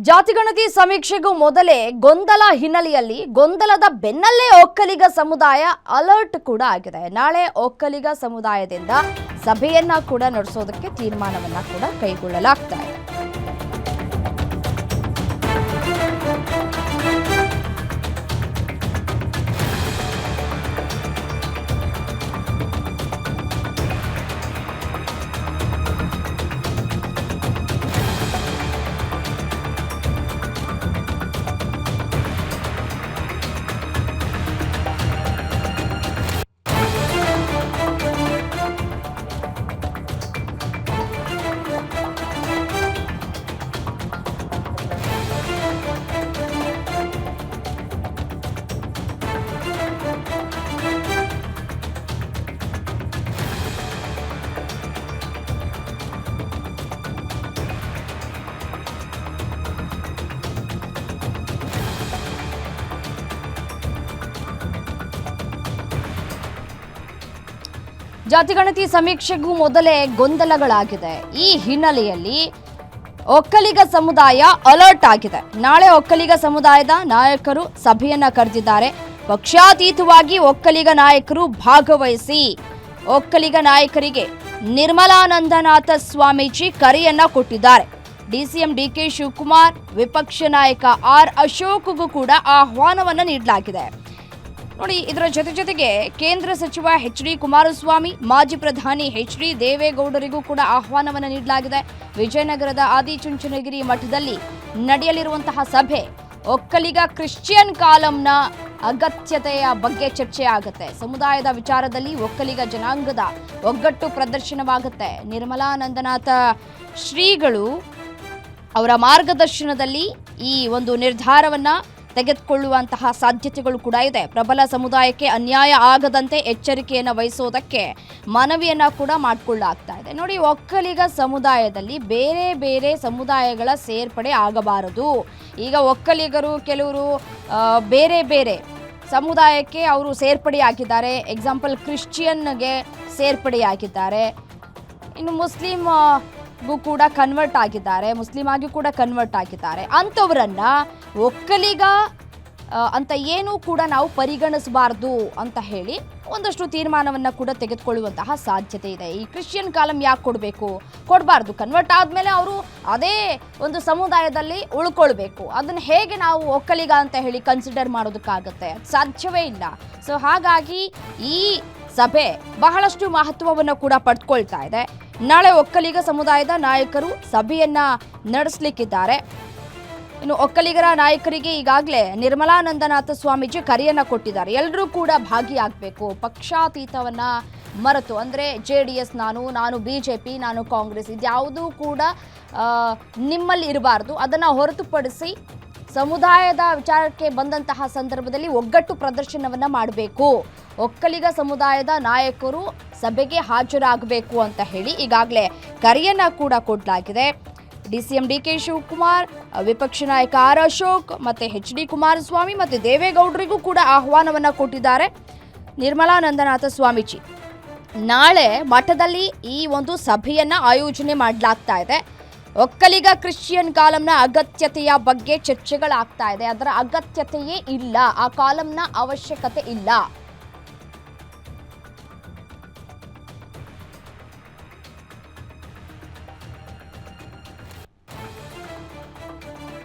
ಜಾತಿಗಣತಿ ಸಮೀಕ್ಷೆಗೂ ಮೊದಲೇ ಗೊಂದಲ ಹಿನ್ನೆಲೆಯಲ್ಲಿ ಗೊಂದಲದ ಬೆನ್ನಲ್ಲೇ ಒಕ್ಕಲಿಗ ಸಮುದಾಯ ಅಲರ್ಟ್ ಕೂಡ ಆಗಿದೆ. ನಾಳೆ ಒಕ್ಕಲಿಗ ಸಮುದಾಯದಿಂದ ಸಭೆಯನ್ನ ಕೂಡ ನಡೆಸೋದಕ್ಕೆ ತೀರ್ಮಾನವನ್ನ ಕೂಡ ಕೈಗೊಳ್ಳಲಾಗ್ತಾ ಇದೆ. ಜಾತಿಗಣತಿ ಸಮೀಕ್ಷೆಗೂ ಮೊದಲೇ ಗೊಂದಲಗಳಾಗಿದೆ. ಈ ಹಿನ್ನೆಲೆಯಲ್ಲಿ ಒಕ್ಕಲಿಗ ಸಮುದಾಯ ಅಲರ್ಟ್ ಆಗಿದೆ. ನಾಳೆ ಒಕ್ಕಲಿಗ ಸಮುದಾಯದ ನಾಯಕರು ಸಭೆಯನ್ನ ಕರೆದಿದ್ದಾರೆ. ಪಕ್ಷಾತೀತವಾಗಿ ಒಕ್ಕಲಿಗ ನಾಯಕರು ಭಾಗವಹಿಸಿ ಒಕ್ಕಲಿಗ ನಾಯಕರಿಗೆ ನಿರ್ಮಲಾನಂದನಾಥ ಸ್ವಾಮೀಜಿ ಕರೆಯನ್ನ ಕೊಟ್ಟಿದ್ದಾರೆ. ಡಿಸಿಎಂ ಡಿಕೆ ಶಿವಕುಮಾರ್, ವಿಪಕ್ಷ ನಾಯಕ ಆರ್ ಅಶೋಕ್ಗೂ ಕೂಡ ಆಹ್ವಾನವನ್ನ ನೀಡಲಾಗಿದೆ. ನೋಡಿ, ಇದರ ಜೊತೆಗೆ ಕೇಂದ್ರ ಸಚಿವ ಎಚ್.ಡಿ. ಕುಮಾರಸ್ವಾಮಿ, ಮಾಜಿ ಪ್ರಧಾನಿ ಎಚ್.ಡಿ. ದೇವೇಗೌಡರಿಗೂ ಕೂಡ ಆಹ್ವಾನವನ್ನು ನೀಡಲಾಗಿದೆ. ವಿಜಯನಗರದ ಆದಿಚುಂಚನಗಿರಿ ಮಠದಲ್ಲಿ ನಡೆಯಲಿರುವಂತಹ ಸಭೆ ಒಕ್ಕಲಿಗ ಕ್ರಿಶ್ಚಿಯನ್ ಕಾಲಂನ ಅಗತ್ಯತೆಯ ಬಗ್ಗೆ ಚರ್ಚೆ ಆಗುತ್ತೆ. ಸಮುದಾಯದ ವಿಚಾರದಲ್ಲಿ ಒಕ್ಕಲಿಗ ಜನಾಂಗದ ಒಗ್ಗಟ್ಟು ಪ್ರದರ್ಶನವಾಗುತ್ತೆ. ನಿರ್ಮಲಾನಂದನಾಥ ಶ್ರೀಗಳು ಅವರ ಮಾರ್ಗದರ್ಶನದಲ್ಲಿ ಈ ಒಂದು ನಿರ್ಧಾರವನ್ನ ತೆಗೆದುಕೊಳ್ಳುವಂತಹ ಸಾಧ್ಯತೆಗಳು ಕೂಡ ಇದೆ. ಪ್ರಬಲ ಸಮುದಾಯಕ್ಕೆ ಅನ್ಯಾಯ ಆಗದಂತೆ ಎಚ್ಚರಿಕೆಯನ್ನು ವಹಿಸೋದಕ್ಕೆ ಮನವಿಯನ್ನ ಕೂಡ ಮಾಡಿಕೊಳ್ಳಲಾಗ್ತಾ ಇದೆ. ನೋಡಿ, ಒಕ್ಕಲಿಗ ಸಮುದಾಯದಲ್ಲಿ ಬೇರೆ ಬೇರೆ ಸಮುದಾಯಗಳ ಸೇರ್ಪಡೆ ಆಗಬಾರದು. ಈಗ ಒಕ್ಕಲಿಗರು ಕೆಲವರು ಬೇರೆ ಬೇರೆ ಸಮುದಾಯಕ್ಕೆ ಅವರು ಸೇರ್ಪಡೆಯಾಗಿದ್ದಾರೆ. ಎಕ್ಸಾಂಪಲ್ ಕ್ರಿಶ್ಚಿಯನ್ಗೆ ಸೇರ್ಪಡೆಯಾಗಿದ್ದಾರೆ. ಇನ್ನು ಮುಸ್ಲಿಮ್ಗೂ ಕೂಡ ಕನ್ವರ್ಟ್ ಆಗಿದ್ದಾರೆ, ಮುಸ್ಲಿಂ ಆಗಿ ಕೂಡ ಕನ್ವರ್ಟ್ ಆಗಿದ್ದಾರೆ. ಅಂಥವರನ್ನ ಒಕ್ಕಲಿಗ ಅಂತ ಏನೂ ಕೂಡ ನಾವು ಪರಿಗಣಿಸಬಾರ್ದು ಅಂತ ಹೇಳಿ ಒಂದಷ್ಟು ತೀರ್ಮಾನವನ್ನು ಕೂಡ ತೆಗೆದುಕೊಳ್ಳುವಂತಹ ಸಾಧ್ಯತೆ ಇದೆ. ಈ ಕ್ರಿಶ್ಚಿಯನ್ ಕಾಲಂ ಯಾಕೆ ಕೊಡಬಾರ್ದು. ಕನ್ವರ್ಟ್ ಆದಮೇಲೆ ಅವರು ಅದೇ ಒಂದು ಸಮುದಾಯದಲ್ಲಿ ಉಳ್ಕೊಳ್ಬೇಕು. ಅದನ್ನು ಹೇಗೆ ನಾವು ಒಕ್ಕಲಿಗ ಅಂತ ಹೇಳಿ ಕನ್ಸಿಡರ್ ಮಾಡೋದಕ್ಕಾಗತ್ತೆ? ಸಾಧ್ಯವೇ ಇಲ್ಲ. ಸೊ ಹಾಗಾಗಿ ಈ ಸಭೆ ಬಹಳಷ್ಟು ಮಹತ್ವವನ್ನು ಕೂಡ ಪಡೆದುಕೊಳ್ತಾ ಇದೆ. ನಾಳೆ ಒಕ್ಕಲಿಗ ಸಮುದಾಯದ ನಾಯಕರು ಸಭೆಯನ್ನ ನಡೆಸಲಿಕ್ಕಿದ್ದಾರೆ. ಇನ್ನು ಒಕ್ಕಲಿಗರ ನಾಯಕರಿಗೆ ಈಗಾಗಲೇ ನಿರ್ಮಲಾನಂದನಾಥ ಸ್ವಾಮೀಜಿ ಕರೆಯನ್ನ ಕೊಟ್ಟಿದ್ದಾರೆ. ಎಲ್ಲರೂ ಕೂಡ ಭಾಗಿಯಾಗಬೇಕು. ಪಕ್ಷಾತೀತವನ್ನ ಮರೆತು, ಅಂದರೆ JDS ನಾನು BJP, ನಾನು ಕಾಂಗ್ರೆಸ್, ಇದ್ಯಾವುದೂ ಕೂಡ ನಿಮ್ಮಲ್ಲಿ ಇರಬಾರ್ದು. ಅದನ್ನು ಹೊರತುಪಡಿಸಿ ಸಮುದಾಯದ ವಿಚಾರಕ್ಕೆ ಬಂದಂತಹ ಸಂದರ್ಭದಲ್ಲಿ ಒಗ್ಗಟ್ಟು ಪ್ರದರ್ಶನವನ್ನ ಮಾಡಬೇಕು. ಒಕ್ಕಲಿಗ ಸಮುದಾಯದ ನಾಯಕರು ಸಭೆಗೆ ಹಾಜರಾಗಬೇಕು ಅಂತ ಹೇಳಿ ಈಗಾಗಲೇ ಕರೆಯನ್ನ ಕೂಡ ಕೊಡಲಾಗಿದೆ. ಡಿಸಿಎಂ ಡಿಕೆ ಶಿವಕುಮಾರ್, ವಿಪಕ್ಷ ನಾಯಕ ಆರ್ ಅಶೋಕ್ ಮತ್ತೆ ಎಚ್.ಡಿ. ಕುಮಾರಸ್ವಾಮಿ ಮತ್ತೆ ದೇವೇಗೌಡರಿಗೂ ಕೂಡ ಆಹ್ವಾನವನ್ನ ಕೊಟ್ಟಿದ್ದಾರೆ ನಿರ್ಮಲಾನಂದನಾಥ ಸ್ವಾಮೀಜಿ. ನಾಳೆ ಮಠದಲ್ಲಿ ಈ ಒಂದು ಸಭೆಯನ್ನ ಆಯೋಜನೆ ಮಾಡಲಾಗ್ತಾ ಇದೆ. ಒಕ್ಕಲಿಗ ಕ್ರಿಶ್ಚಿಯನ್ ಕಾಲಂನ ಅಗತ್ಯತೆಯ ಬಗ್ಗೆ ಚರ್ಚೆಗಳಾಗ್ತಾ ಇದೆ. ಅದರ ಅಗತ್ಯತೆಯೇ ಇಲ್ಲ, ಆ ಕಾಲಂನ ಅವಶ್ಯಕತೆ ಇಲ್ಲ.